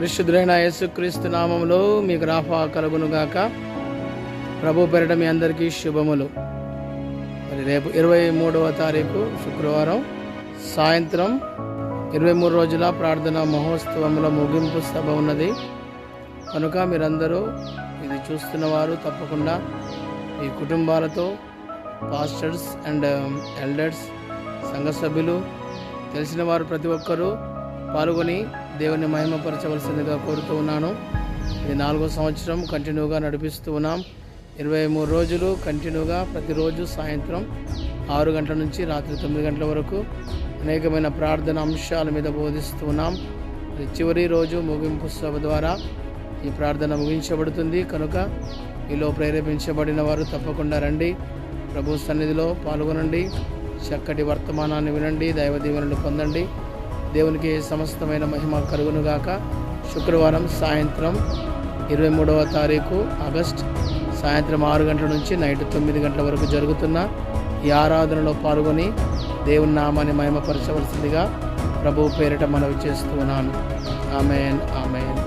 పరిశుద్ధులైన యేసుక్రీస్తు నామములో మీకు రాఫా కలుగునుగాక. ప్రభు పేరిట మీ అందరికీ శుభములు. మరి రేపు 23వ తారీఖు శుక్రవారం సాయంత్రం 23 రోజుల ప్రార్థన మహోత్సవంలో ముగింపు సభ ఉన్నది కనుక మీరందరూ ఇది చూస్తున్న వారు తప్పకుండా మీ కుటుంబాలతో పాస్టర్స్ అండ్ ఎల్డర్స్, సంఘ సభ్యులు, తెలిసిన వారు ప్రతి ఒక్కరూ పాల్గొని దేవుని మహిమపరచవలసిందిగా కోరుతూ ఉన్నాను. ఇది 4వ సంవత్సరం కంటిన్యూగా నడిపిస్తూ ఉన్నాం. 23 రోజులు కంటిన్యూగా ప్రతిరోజు సాయంత్రం 6 గంటల నుంచి రాత్రి 9 గంటల వరకు అనేకమైన ప్రార్థన అంశాల మీద బోధిస్తూ ఉన్నాం. చివరి రోజు ముగింపు సభ ద్వారా ఈ ప్రార్థన ముగించబడుతుంది కనుక మీలో ప్రేరేపించబడిన వారు తప్పకుండా రండి, ప్రభు సన్నిధిలో పాల్గొనండి, చక్కటి వర్తమానాన్ని వినండి, దైవ దీవెనలు పొందండి. దేవునికి సమస్తమైన మహిమ కలుగునుగాక. శుక్రవారం సాయంత్రం 23వ తారీఖు ఆగస్ట్ సాయంత్రం 6 గంటల నుంచి నైట్ 9 గంటల వరకు జరుగుతున్న ఈ ఆరాధనలో పాల్గొని దేవుని నామాన్ని మహిమపరచవలసిందిగా ప్రభువు పేరిట మనవి చేస్తూ ఉన్నాను. ఆమేన్, ఆమేన్.